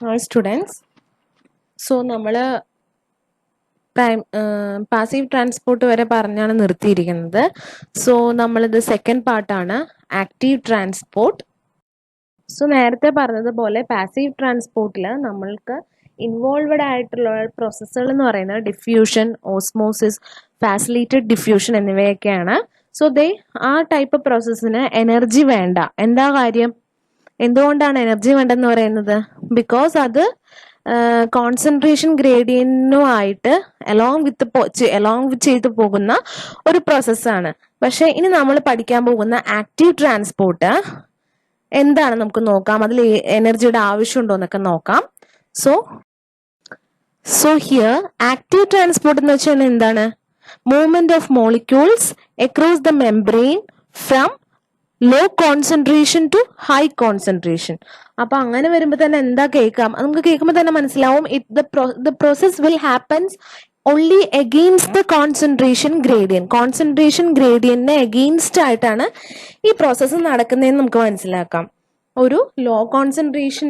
Hi students. So നമ്മൾ passive transport വരെ പറഞ്ഞാണ് നിർത്തിയിരിക്കുന്നത്. സോ നമ്മളിത് സെക്കൻഡ് പാർട്ടാണ് ആക്റ്റീവ് ട്രാൻസ്പോർട്ട്. സോ നേരത്തെ പറഞ്ഞതുപോലെ പാസീവ് ട്രാൻസ്പോർട്ടിൽ നമ്മൾക്ക് ഇൻവോൾവഡ് ആയിട്ടുള്ള പ്രോസസ്സുകൾ എന്ന് പറയുന്നത് ഡിഫ്യൂഷൻ, ഓസ്മോസിസ്, ഫാസിലിറ്റഡ് ഡിഫ്യൂഷൻ എന്നിവയൊക്കെയാണ്. സോ ആ ടൈപ്പ് പ്രോസസ്സിന് എനർജി വേണ്ട. എന്താ കാര്യം? എന്തുകൊണ്ടാണ് എനർജി വേണ്ടെന്ന് പറയുന്നത്? ബിക്കോസ് അത് കോൺസെൻട്രേഷൻ ഗ്രേഡിയന്റുമായിട്ട് അലോങ് ചെയ്തു പോകുന്ന ഒരു പ്രോസസ്സാണ്. പക്ഷെ ഇനി നമ്മൾ പഠിക്കാൻ പോകുന്ന ആക്റ്റീവ് ട്രാൻസ്പോർട്ട് എന്താണ് നമുക്ക് നോക്കാം. അതിൽ എനർജിയുടെ ആവശ്യമുണ്ടോ എന്നൊക്കെ നോക്കാം. സോ ഹിയർ ആക്റ്റീവ് ട്രാൻസ്പോർട്ട് എന്ന് വെച്ചാൽ എന്താണ്? Movement of molecules across the membrane from low concentration to high concentration. അപ്പൊ അങ്ങനെ വരുമ്പോൾ തന്നെ എന്താ കേൾക്കാം? നമുക്ക് കേൾക്കുമ്പോൾ തന്നെ മനസ്സിലാവും the process will happens only against the concentration gradient. Concentration ഗ്രേഡിയന്റിന് അഗെയിൻസ്റ്റ് ആയിട്ടാണ് ഈ പ്രോസസ്സ് നടക്കുന്നതെന്ന് നമുക്ക് മനസ്സിലാക്കാം. ഒരു ലോ കോൺസെൻട്രേഷൻ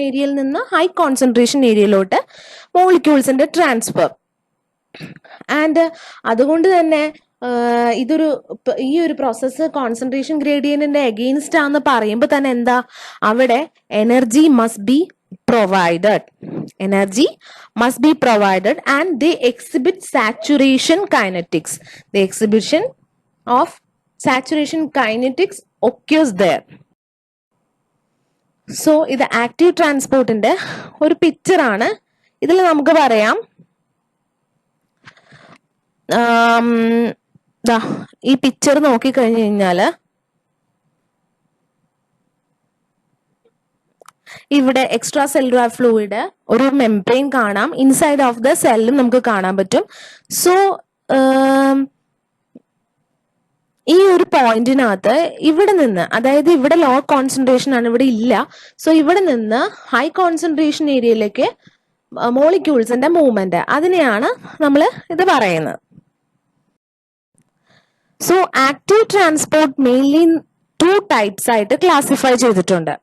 ഏരിയയിൽ നിന്ന് ഹൈ കോൺസെൻട്രേഷൻ ഏരിയയിലോട്ട് മോളിക്യൂൾസിന്റെ ട്രാൻസ്ഫർ. ആൻഡ് അതുകൊണ്ട് തന്നെ ഈ ഒരു പ്രോസസ്സ് കോൺസെൻട്രേഷൻ ഗ്രേഡിയന്റിന്റെ അഗെയിൻസ്റ്റ് ആണെന്ന് പറയുമ്പോൾ തന്നെ എന്താ, അവിടെ energy must be provided. Energy must be provided and they exhibit saturation kinetics. The exhibition of saturation kinetics occurs there. So ഇത് ആക്റ്റീവ് ട്രാൻസ്പോർട്ടിന്റെ ഒരു പിക്ചർ ആണ്. ഇതിൽ നമുക്ക് പറയാം ഈ പിക്ചർ നോക്കിക്കഴിഞ്ഞു കഴിഞ്ഞാല് ഇവിടെ എക്സ്ട്രാ സെല്ലുലാർ ഫ്ലൂയിഡ്, ഒരു മെംബ്രെയിൻ കാണാം, ഇൻസൈഡ് ഓഫ് ദ സെല്ലും നമുക്ക് കാണാൻ പറ്റും. സോ ഈ ഒരു പോയിന്റിനകത്ത് ഇവിടെ നിന്ന്, അതായത് ഇവിടെ ലോ കോൺസെൻട്രേഷൻ ആണ്, ഇവിടെ ഇല്ല. സോ ഇവിടെ നിന്ന് ഹൈ കോൺസെൻട്രേഷൻ ഏരിയയിലേക്ക് മോളിക്യൂൾസിന്റെ മൂവ്മെന്റ്, അതിനെയാണ് നമ്മൾ ഇത് പറയുന്നത്. So active transport mainly 2 types ആയിട്ട് ക്ലാസിഫൈ ചെയ്തിട്ടുണ്ട്.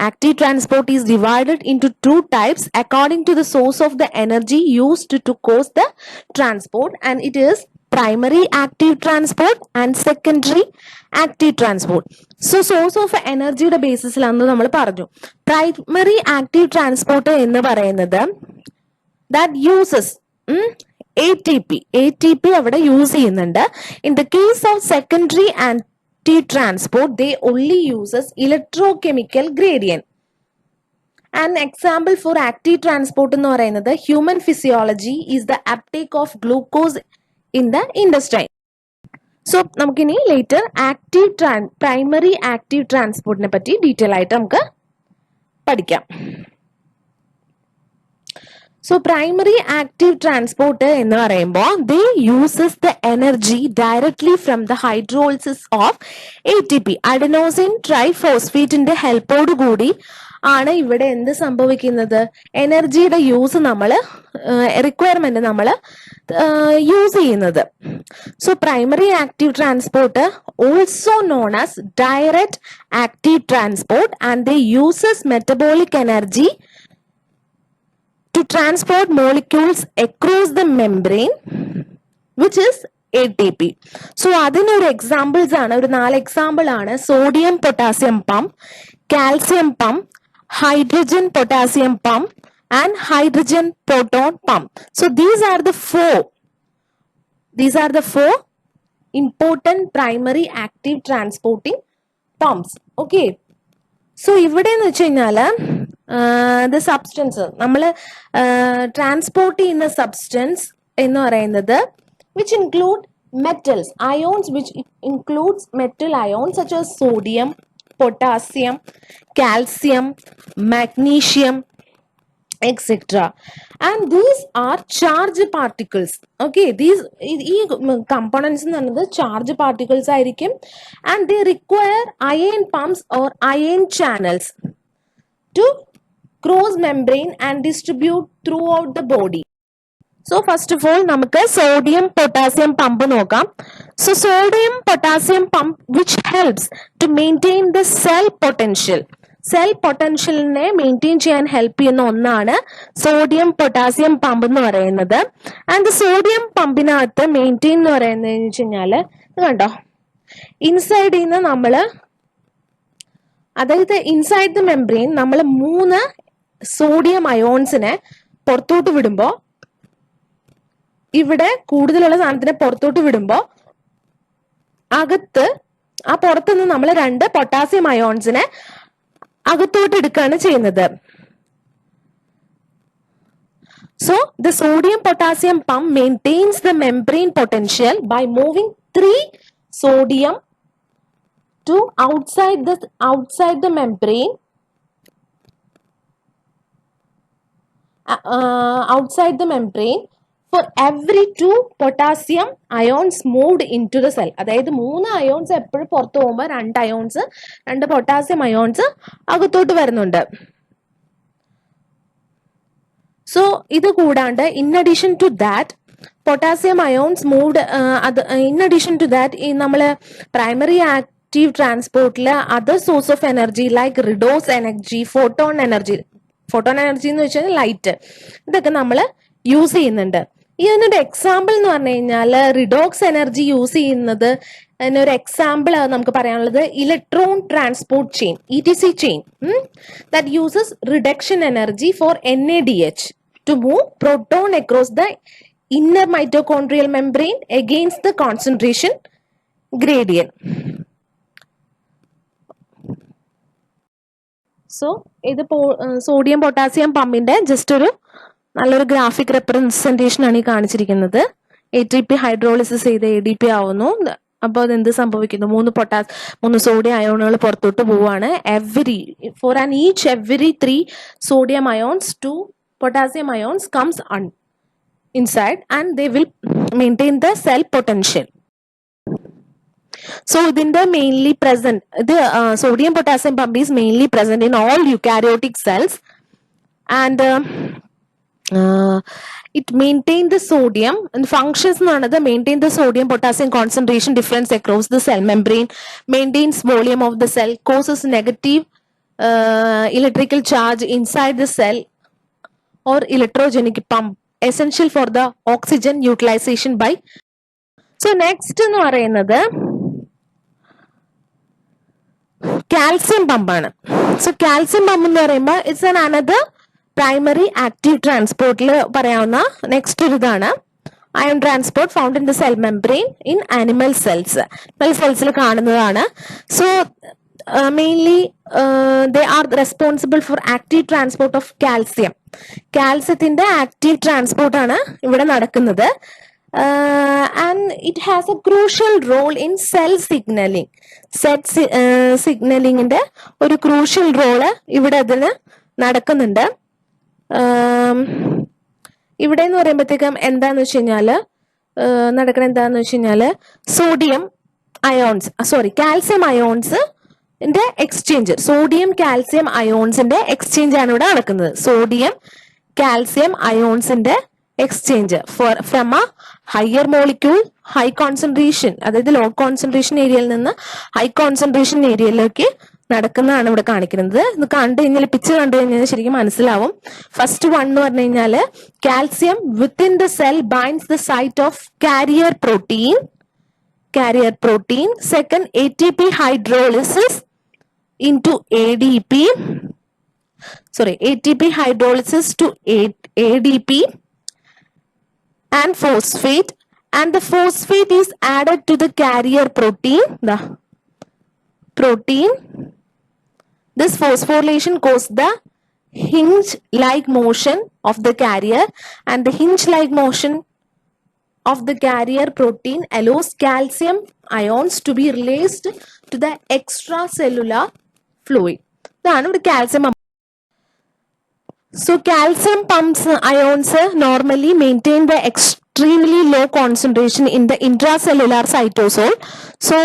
Active transport is divided into 2 types according to the source of the energy used to cause the transport, and it is primary active transport and secondary active transport. So source of energy യുടെ ബേസിസിലാണെന്ന് നമ്മൾ പറഞ്ഞു. Primary active transport എന്ന് പറയുന്നത് that uses ATP അവിടെ use ചെയ്യുന്നുണ്ട്. In the case of secondary active transport, they only uses electrochemical gradient. An example for active transport എന്ന് പറയുന്നത് human physiology is the uptake of glucose in the intestine. So നമുക്കിനി later primary active transportനെ പറ്റി detail ആയിട്ട് നമുക്ക് പഠിക്കാം. So primary active transport എന്ന് പറയുമ്പോൾ they uses the energy directly from the hydrolysis of ATP, adenosine triphosphate ഹെൽപ്പോട് കൂടി ആണ് ഇവിടെ എന്ത് സംഭവിക്കുന്നത്? എനർജിയുടെ യൂസ് റിക്വയർമെന്റ് നമ്മൾ യൂസ് ചെയ്യുന്നത്. So primary active transport also known as direct active transport and they uses metabolic energy to transport molecules across the membrane, which is ATP. So അതിനൊരു examples ആണ്, ഒരു 4 എക്സാമ്പിൾ ആണ്. Sodium potassium pump, calcium pump, hydrogen potassium pump and hydrogen proton pump. So these are the four important primary active transporting pumps. Okay, so ഇവിടെ എന്ന് വെച്ച് കഴിഞ്ഞാല് the substance നമ്മൾ transport ചെയ്യുന്ന സബ്സ്റ്റൻസ് എന്ന് പറയുന്നത് which include metals, ions which includes metal ions such as sodium, potassium, calcium, magnesium, etc. And these are charged particles. Okay, ഈ components എന്ന് പറയുന്നത് charged particles ആയിരിക്കും. And they require ion pumps or ion channels to cross membrane and distribute throughout the body. So first of all നമുക്ക് sodium potassium pump നോക്കാം. So sodium potassium pump which helps to maintain the cell potential. Cell പൊട്ടൻഷ്യലിനെ maintain ചെയ്യാൻ help ചെയ്യുന്ന ഒന്നാണ് sodium potassium pump എന്ന് പറയുന്നത്. And sodium പമ്പിനകത്ത് maintain എന്ന് പറയുന്നത് വെച്ച് കഴിഞ്ഞാല് ഇത് കണ്ടോ, ഇൻസൈഡിൽ നിന്ന് നമ്മള്, അതായത് ഇൻസൈഡ് ദ മെംബ്രെയിൻ നമ്മൾ 3 സോഡിയം അയോൺസിനെ പുറത്തോട്ട് വിടുമ്പോ, ഇവിടെ കൂടുതലുള്ള സാധനത്തിനെ പുറത്തോട്ട് വിടുമ്പോ അകത്ത് ആ പുറത്തുനിന്ന് നമ്മൾ 2 പൊട്ടാസ്യം അയോൺസിനെ അകത്തോട്ട് എടുക്കുകയാണ് ചെയ്യുന്നത്. So the sodium potassium pump maintains the membrane potential by moving 3 sodium to outside the membrane, for every 2 potassium ions moved into the cell. അതായത് 3 അയോൺസ് എപ്പോഴും പുറത്തു പോകുമ്പോൾ 2 പൊട്ടാസ്യം അയോൺസ് അകത്തോട്ട് വരുന്നുണ്ട്. സോ ഇത് കൂടാണ്ട് in addition to that potassium ions moved, in addition to that ഈ നമ്മള് പ്രൈമറി ആക്റ്റീവ് ട്രാൻസ്പോർട്ടില് other source of energy like redox energy, photon energy എന്ന് വെച്ചാൽ ലൈറ്റ്, ഇതൊക്കെ നമ്മൾ യൂസ് ചെയ്യുന്നുണ്ട്. ഇതിനൊരു എക്സാമ്പിൾ എന്ന് പറഞ്ഞു കഴിഞ്ഞാൽ റിഡോക്സ് എനർജി യൂസ് ചെയ്യുന്നത്, അതിനൊരു എക്സാമ്പിൾ നമുക്ക് പറയാനുള്ളത് electron transport chain, ETC chain, that uses reduction energy for NADH to move proton across the inner mitochondrial membrane against the concentration gradient. So ഇത് സോഡിയം പൊട്ടാസ്യം പമ്പിന്റെ ജസ്റ്റ് ഒരു നല്ലൊരു graphic representation ആണ് ഈ കാണിച്ചിരിക്കുന്നത്. ATP ഹൈഡ്രോളിസിസ് ചെയ്ത് ADP ആവുന്നു. അപ്പോൾ അത് എന്ത് സംഭവിക്കുന്നു, 3 സോഡിയം അയോണുകൾ പുറത്തോട്ട് പോവാണ്. For every 3 sodium ions 2 potassium ions comes inside and they will maintain the cell potential. So ഇതിന്റെ mainly present, the sodium potassium pump is mainly present in all eukaryotic cells, and it maintains the sodium and functions another maintain the sodium potassium concentration difference across the cell membrane, maintains volume of the cell, causes negative electrical charge inside the cell or electrogenic pump, essential for the oxygen utilization by. So next എന്ന് പറയുന്നത് calcium പമ്പാണ്. So calcium pump എന്ന് പറയുമ്പോൾ it's an another primary active ട്രാൻസ്പോർട്ടിൽ പറയാവുന്ന next ഒരു ഇതാണ് ion transport found in the cell membrane in animal cells. സെൽസിൽ കാണുന്നതാണ്. So mainly they are responsible for active transport of calcium. കാൽസ്യത്തിന്റെ ആക്റ്റീവ് ട്രാൻസ്പോർട്ട് ആണ് ഇവിടെ നടക്കുന്നത്. And it has a crucial role in cell signaling. സിഗ്നലിങ്ങിന്റെ ഒരു crucial role ഇവിടെ അതിന് നടക്കുന്നുണ്ട്. ഇവിടെ എന്ന് പറയുമ്പോഴത്തേക്കും എന്താന്ന് വെച്ച് കഴിഞ്ഞാല് sodium ions, calcium ions exchange, sodium calcium അയോൺസിന്റെ എക്സ്ചേഞ്ച് ആണ് ഇവിടെ നടക്കുന്നത്. സോഡിയം കാൽസ്യം അയോൺസിന്റെ exchange from a higher molecule high concentration, അതായത് ലോ കോൺസെൻട്രേഷൻ ഏരിയയിൽ നിന്ന് ഹൈ കോൺസെൻട്രേഷൻ ഏരിയയിലേക്ക് നടക്കുന്നതാണ് ഇവിടെ കാണിക്കുന്നത്. ഇത് കണ്ടു കഴിഞ്ഞാൽ പിക്ചർ കണ്ടു കഴിഞ്ഞാൽ ശരിക്കും മനസ്സിലാവും. ഫസ്റ്റ് വൺ എന്ന് പറഞ്ഞു കഴിഞ്ഞാല് calcium within the cell binds the site of carrier protein. Second ATP hydrolysis into ADP, ATP hydrolysis to ADP and phosphate, and the phosphate is added to the carrier protein. This phosphorylation causes the hinge-like motion of the carrier, and the hinge-like motion of the carrier protein allows calcium ions to be released to the extracellular fluid. ഇതാണ് ഇവിടെ calcium. So calcium pumps ions normally maintain the extremely low concentration in the intracellular cytosol. So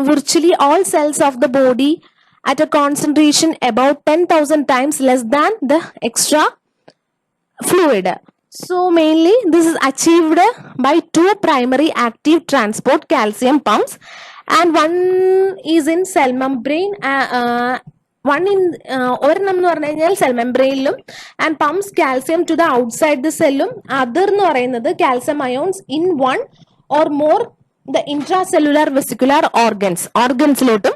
virtually all cells of the body at a concentration about 10,000 times less than the extra fluid. So mainly this is achieved by 2 primary active transport calcium pumps, and one is in cell membrane one in ഒരെണ്ണം എന്ന് പറഞ്ഞു കഴിഞ്ഞാൽ cell മെംബ്രെയിനിലും and pumps calcium to the outside the സെല്ലും. Other എന്ന് പറയുന്നത് calcium ions in one or more the intracellular vesicular ഓർഗൻസിലോട്ടും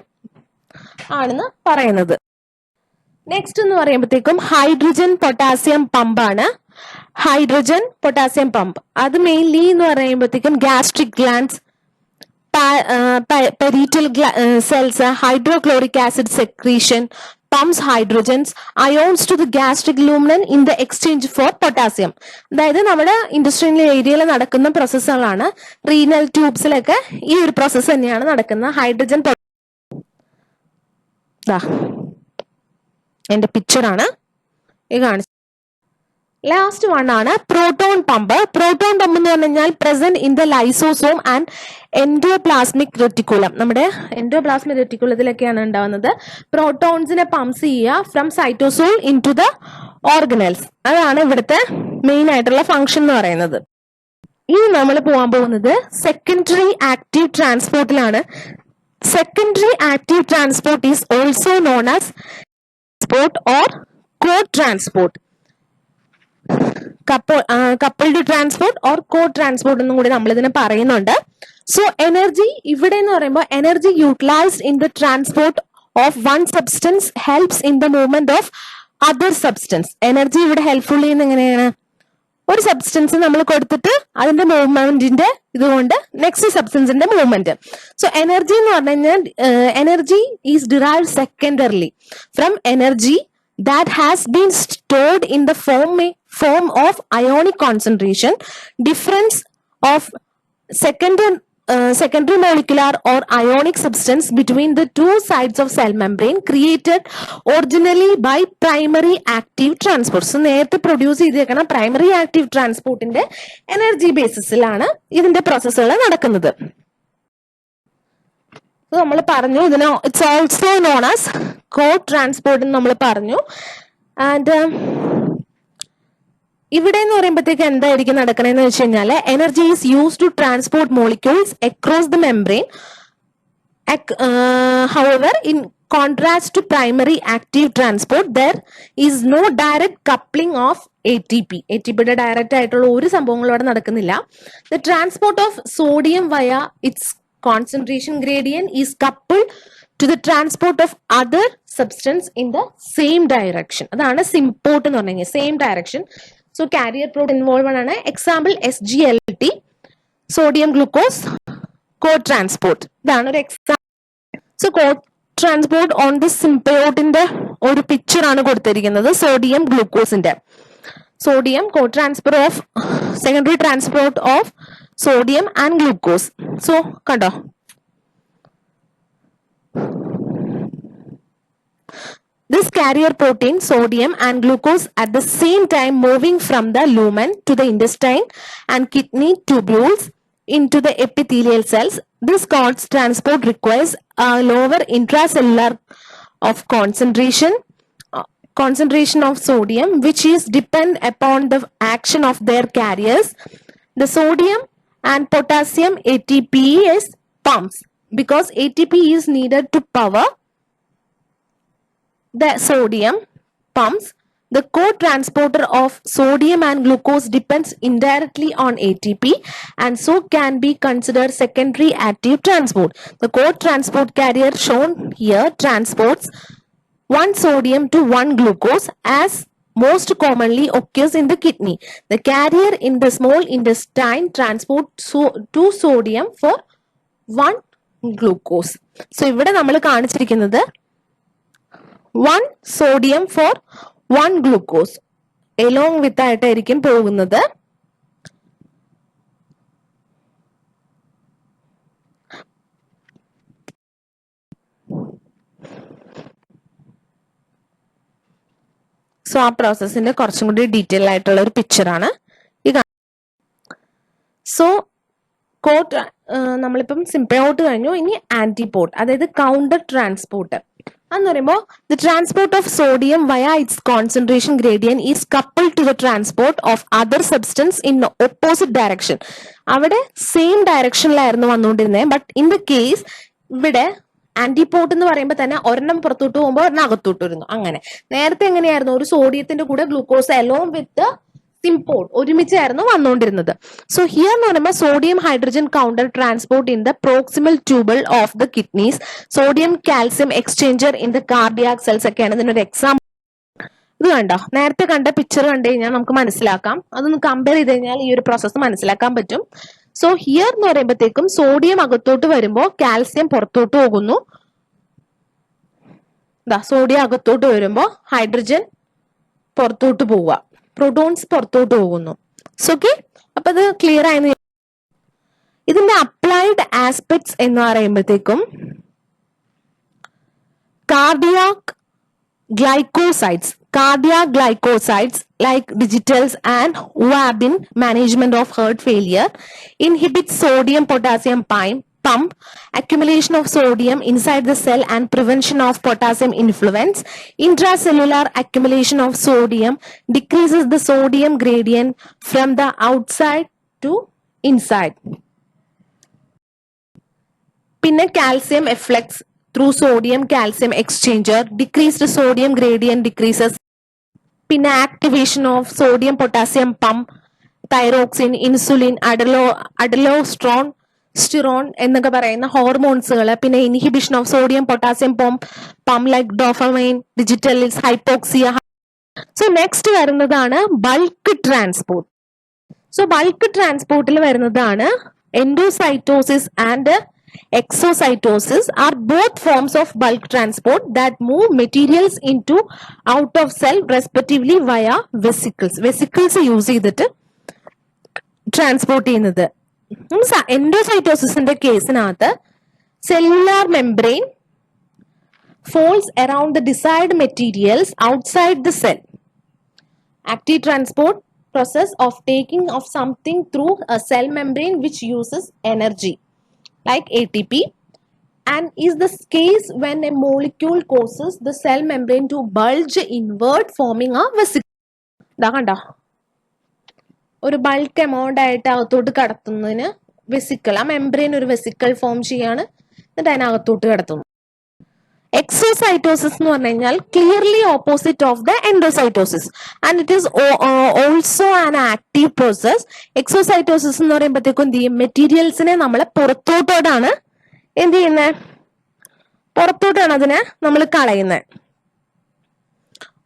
ആണെന്ന് പറയുന്നത്. നെക്സ്റ്റ് എന്ന് പറയുമ്പോഴത്തേക്കും ഹൈഡ്രജൻ പൊട്ടാസ്യം പമ്പാണ്. ഹൈഡ്രജൻ പൊട്ടാസ്യം പമ്പ് അത് മെയിൻലി എന്ന് പറയുമ്പോഴത്തേക്കും gastric glands, parietal cells, hydrochloric acid secretion pumps hydrogens ions to the gastric lumen in the exchange for potassium. അതായത് നമ്മുടെ ഇൻഡസ്ട്രിയൽ ഏരിയയിൽ നടക്കുന്ന പ്രോസസ്സുകളാണ്. റീനൽ ട്യൂബ്സിലൊക്കെ ഈ ഒരു പ്രോസസ്സ് തന്നെയാണ് നടക്കുന്നത്. ഹൈഡ്രജൻ എന്റെ പിക്ചറാണ് ഈ കാണിച്ചത്. ലാസ്റ്റ് വൺ ആണ് പ്രോട്ടോൺ പമ്പ്. പ്രോട്ടോൺ പമ്പ് എന്ന് പറഞ്ഞു കഴിഞ്ഞാൽ present in the lysosome and endoplasmic reticulum. നമ്മുടെ എൻഡോപ്ലാസ്മിക് റെറ്റിക്കുലത്തിലൊക്കെയാണ് ഉണ്ടാവുന്നത്. പ്രോട്ടോൺസിനെ പമ്പ്സ് ചെയ്യുക from cytosol into the organelles. അതാണ് ഇവിടുത്തെ മെയിൻ ആയിട്ടുള്ള ഫംഗ്ഷൻ എന്ന് പറയുന്നത്. ഇനി നമ്മൾ പോകാൻ പോകുന്നത് സെക്കൻഡറി ആക്റ്റീവ് ട്രാൻസ്പോർട്ടിലാണ്. Secondary active transport is also known as transport or co transport. Coupled transport or co transport എന്നും കൂടി നമ്മൾ ഇതിനെ പറയുന്നുണ്ട്. സോ എനർജി ഇവിടെ എന്ന് പറയുമ്പോൾ energy utilised in the transport of one substance helps in the movement of other substance. Energy ഇവിടെ helpful ചെയ്യുന്ന എങ്ങനെയാണ്? ഒരു സബ്സ്റ്റൻസ് നമ്മൾ കൊടുത്തിട്ട് അതിന്റെ മൂവ്മെന്റിന്റെ ഇതുകൊണ്ട് നെക്സ്റ്റ് സബ്സ്റ്റൻസിന്റെ മൂവ്മെന്റ്. സോ എനർജി എന്ന് പറഞ്ഞു കഴിഞ്ഞാൽ energy is derived secondarily from energy that has been stored in the form of ionic concentration. Difference of secondary molecular or ionic substance between the two sides of cell membrane created originally by primary active transport. So നേരത്തെ produce ചെയ്തേക്കുന്ന primary active ട്രാൻസ്പോർട്ടിന്റെ energy ബേസിസിലാണ് ഇതിന്റെ പ്രോസസ്സുകൾ നടക്കുന്നത്. നമ്മൾ പറഞ്ഞു ഇതിന് it's also known as co transport എന്ന് നമ്മൾ പറഞ്ഞു. ആൻഡ് ഇവിടെ എന്ന് പറയുമ്പോഴത്തേക്ക് എന്തായിരിക്കും നടക്കണമെന്ന് വെച്ച് കഴിഞ്ഞാൽ energy is use to transport molecules across the membrane. However in contrast to primary active transport there is no direct coupling of ATP. ATPയുടെ ഡയറക്റ്റ് ആയിട്ടുള്ള ഒരു സംഭവങ്ങളും അവിടെ നടക്കുന്നില്ല. The transport of sodium via its concentration gradient is coupled to the transport of other substance in the same direction. അതാണ് symport എന്ന് പറഞ്ഞാൽ same direction. So carrier protein involve ആണ്. Example SGLT, sodium glucose co transport. ഇതാണ് ഒരു example. So co transport on the സിംബയോട്ടിന്റെ ഒരു picture ആണ് കൊടുത്തിരിക്കുന്നത്. സോഡിയം ഗ്ലൂക്കോസിന്റെ sodium co-transfer of secondary transport of sodium and glucose. So kando this carrier protein sodium and glucose at the same time moving from the lumen to the intestine and kidney tubules into the epithelial cells. This cause transport requires a lower intracellular of concentration of sodium, which is depend upon the action of their carriers. The sodium and potassium ATPase pumps because ATP is needed to power the sodium pumps. The co-transporter of sodium and glucose depends indirectly on ATP and so can be considered secondary active transport. The co-transport carrier shown here transports one sodium to one glucose as most commonly occurs in the kidney. The carrier in the small intestine transports two sodium for one glucose. So ഇവിടെ നമ്മൾ കാണിച്ചിരിക്കുന്നത് one sodium for one glucose along with ആയിട്ടായിരിക്കും പോകുന്നത്. So ആ പ്രോസസ്സിന്റെ കുറച്ചും കൂടി detail ആയിട്ടുള്ള ഒരു പിക്ചറാണ് ഈ. സോ കോട്ട് നമ്മളിപ്പം സിംപയോട്ട് കഴിഞ്ഞു. ഇനി ആന്റിപോർട്ട്, അതായത് കൗണ്ടർ ട്രാൻസ്പോർട്ട് എന്ന് പറയുമ്പോൾ the transport of sodium via its concentration gradient is couple to the transport of other substance in opposite direction. അവിടെ സെയിം ഡയറക്ഷനിലായിരുന്നു വന്നുകൊണ്ടിരുന്നത്. ബട്ട് ഇൻ ദ കേസ് ഇവിടെ ആന്റിപോട്ട് എന്ന് പറയുമ്പോൾ തന്നെ ഒരെണ്ണം പുറത്തോട്ട് പോകുമ്പോൾ ഒരെണ്ണം അകത്തോട്ട് വരുന്നു. അങ്ങനെ നേരത്തെ എങ്ങനെയായിരുന്നു, ഒരു സോഡിയത്തിന്റെ കൂടെ ഗ്ലൂക്കോസ് അലോങ് വിത്ത് സിംപോർട്ട് ഒരുമിച്ചായിരുന്നു വന്നുകൊണ്ടിരുന്നത്. സോ ഹിയർ എന്ന് പറയുമ്പോൾ sodium hydrogen counter transport in the proximal tubule of the kidneys, sodium calcium exchanger in the cardiac cells ഒക്കെയാണ് ഇതിനൊരു എക്സാമ്പിൾ. ഇത് കണ്ടോ, നേരത്തെ കണ്ട പിക്ചർ കണ്ടു കഴിഞ്ഞാൽ നമുക്ക് മനസ്സിലാക്കാം. അതൊന്ന് കമ്പയർ ചെയ്ത് കഴിഞ്ഞാൽ ഈ ഒരു പ്രോസസ്സ് മനസ്സിലാക്കാൻ പറ്റും. സോ ഹിയർ എന്ന് പറയുമ്പോഴത്തേക്കും സോഡിയം അകത്തോട്ട് വരുമ്പോൾ കാൽസ്യം പുറത്തോട്ട് പോകുന്നു. സോഡിയം അകത്തോട്ട് വരുമ്പോൾ ഹൈഡ്രജൻ പുറത്തോട്ട് പോവുക, പ്രോട്ടോൺസ് പുറത്തോട്ട് പോകുന്നു. ഓക്കെ, അപ്പൊ ഇത് ക്ലിയർ ആയി. ഇതിന്റെ അപ്ലൈഡ് ആസ്പെക്ട്സ് എന്ന് പറയുമ്പോഴത്തേക്കും cardiac glycosides like digitals and wabin management of heart failure, inhibits sodium potassium pump, accumulation of sodium inside the cell and prevention of potassium influence, intracellular accumulation of sodium, decreases the sodium gradient from the outside to inside. Pinna calcium efflux through sodium calcium exchanger, decreased sodium gradient decreases. Pinna activation of sodium potassium pump, thyroxine, insulin, aldosterone, സ്റ്റെറോൺ എന്നൊക്കെ പറയുന്ന ഹോർമോൺസുകൾ, പിന്നെ inhibition of sodium potassium pump like dopamine, digitalis, hypoxia. So next വരുന്നതാണ് bulk transport. So bulk ട്രാൻസ്പോർട്ടിൽ വരുന്നതാണ് endocytosis and exocytosis are both forms of bulk transport that move materials into out of cell respectively via vesicles use ചെയ്തിട്ട് transport ചെയ്യുന്നത്. എൻഡോസൈറ്റോസിന്റെ കേസിനകത്ത് cellular membrane folds around the desired materials outside the cell. Active transport process of taking of something through a cell membrane which uses energy like ATP, and is the case when a molecule causes the cell membrane to bulge inward forming a vesicle. Da kanda ഒരു bulk amount ആയിട്ട് അകത്തോട്ട് കടത്തുന്നതിന് vesicle, ആ membrane ഒരു vesicle form ചെയ്യാണ്, എന്നിട്ട് അതിനകത്തോട്ട് കടത്തുന്നു. Exocytosis എന്ന് പറഞ്ഞു കഴിഞ്ഞാൽ clearly opposite of the endocytosis and it is also an active process. Exocytosis എന്ന് പറയുമ്പോഴത്തേക്കും എന്ത് ചെയ്യും, മെറ്റീരിയൽസിനെ നമ്മൾ പുറത്തോട്ടാണ് എന്ത് ചെയ്യുന്നത്, പുറത്തോട്ടാണ് അതിനെ നമ്മൾ കളയുന്നത്.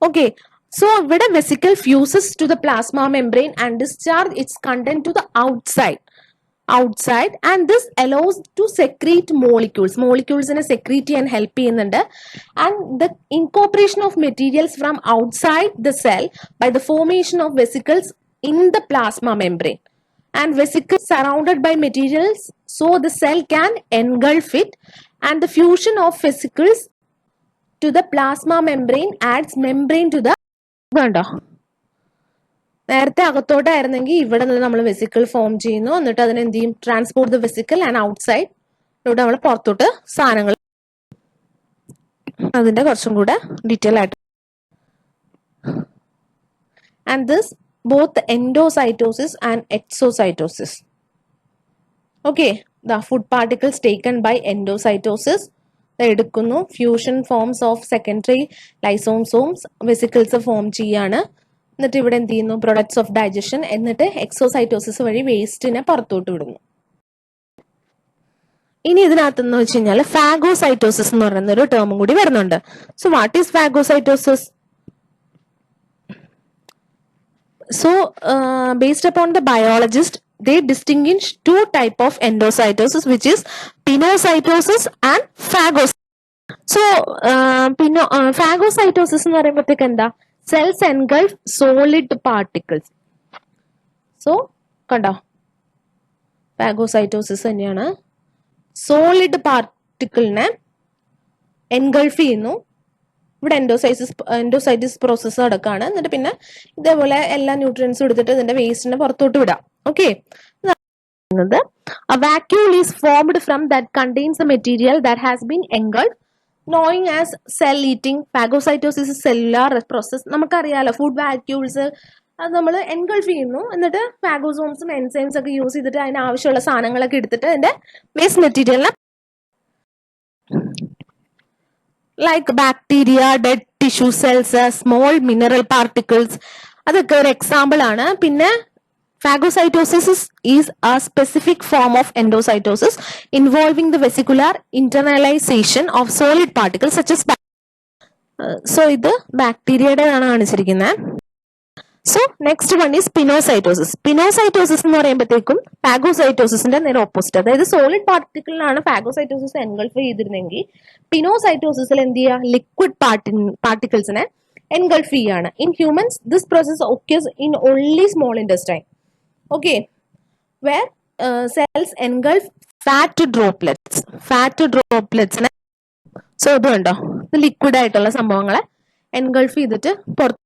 ഓക്കെ, സോ ഇവിടെ vesicle fuses to the plasma membrane and discharge its content to the outside and this allows to secrete molecules in a secrete and help ചെയ്യുന്നുണ്ട്. and the incorporation of materials from outside the cell by the formation of vesicles in the plasma membrane, and vesicles surrounded by materials so the cell can engulf it, and the fusion of vesicles to the plasma membrane adds membrane to the കണ്ടോ, നേരത്തെ അകത്തോട്ടായിരുന്നെങ്കിൽ ഇവിടെ നിന്ന് നമ്മൾ vesicle form ചെയ്യുന്നു, എന്നിട്ട് അതിനെ എന്ത് ചെയ്യും, transport the vesicle and outside, ഇവിടെ നമ്മൾ പുറത്തോട്ട് സാധനങ്ങൾ. അതിന്റെ കുറച്ചും കൂടെ ഡീറ്റെയിൽ ആയിട്ട്. And this both endocytosis and exocytosis. Okay, the food particles taken by endocytosis എടുക്കുന്നു, fusion forms of secondary lysosomes vesicles form ചെയ്യാണ്, എന്നിട്ട് ഇവിടെ എന്ത് ചെയ്യുന്നു, പ്രൊഡക്ട്സ് ഓഫ് ഡൈജഷൻ, എന്നിട്ട് എക്സോസൈറ്റോസിസ് വഴി വേസ്റ്റിനെ പുറത്തോട്ട് വിടുന്നു. ഇനി ഇതിനകത്തെന്ന് വെച്ച് കഴിഞ്ഞാൽ ഫാഗോസൈറ്റോസിസ് എന്ന് പറയുന്ന ഒരു ടേമും കൂടി വരുന്നുണ്ട്. So what is phagocytosis? So based upon the biologist they distinguish two type of endocytosis which is pinocytosis and phagocytosis. So phagocytosis എന്ന് പറയുമ്പോഴത്തേക്ക് എന്താ, cells engulf solid particles. So കണ്ടോ, ഫാഗോസൈറ്റോസിസ് തന്നെയാണ്, സോളിഡ് പാർട്ടിക്കിളിനെ എൻഗൾഫ് ചെയ്യുന്നു. ഇവിടെ എൻഡോസൈറ്റിസ് പ്രോസസ്സ് നടക്കാണ്, എന്നിട്ട് പിന്നെ ഇതേപോലെ എല്ലാ ന്യൂട്രിയൻസും എടുത്തിട്ട് ഇതിന്റെ വേസ്റ്റിനെ പുറത്തോട്ട് വിടാം. Okay, a vacuole is formed from that contains the material that has been engulfed, known as cell eating. Phagocytosis is cellular process. നമുക്കറിയാലോ, ഫുഡ് വാക്യൂൾസ് അത് നമ്മൾ എൻഗൾഫ് ചെയ്യുന്നു, എന്നിട്ട് ഫാഗോസോംസും എൻസൈംസ് ഒക്കെ യൂസ് ചെയ്തിട്ട് അതിന് ആവശ്യമുള്ള സാധനങ്ങളൊക്കെ എടുത്തിട്ട് അതിന്റെ വേസ്റ്റ് മെറ്റീരിയലിനെ like bacteria, dead tissue cells, small mineral particles, അതൊക്കെ ഒരു എക്സാമ്പിൾ ആണ്. പിന്നെ phagocytosis is a specific form of endocytosis involving the vesicular internalization of solid particles such as so ഇത് ബാക്ടീരിയയുടെ ആണ് കാണിച്ചിരിക്കുന്നത്. So next one is pinocytosis. Pinocytosis എന്ന് പറയുമ്പോഴത്തേക്കും ഫാഗോസൈറ്റോസിന്റെ നേരെ ഓപ്പോസിറ്റ്, അതായത് സോളിഡ് പാർട്ടിക്കിളിലാണ് ഫാഗോസൈറ്റോസിസ് എൻഗൾഫ് ചെയ്തിരുന്നെങ്കിൽ പിനോസൈറ്റോസിസിൽ എന്ത് ചെയ്യുക, ലിക്വിഡ് പാർട്ടിക്കിൾസിനെ എൻഗൾഫ് ചെയ്യാണ്. In humans this process occurs in only small intestine. Okay, where cells engulf fat ഡ്രോപ്ലെറ്റ്സിനെ. സോ ഇത് കണ്ടോ, ഇത് ലിക്വിഡ് ആയിട്ടുള്ള സംഭവങ്ങളെ എൻഗൾഫ് ചെയ്തിട്ട് പുറത്ത്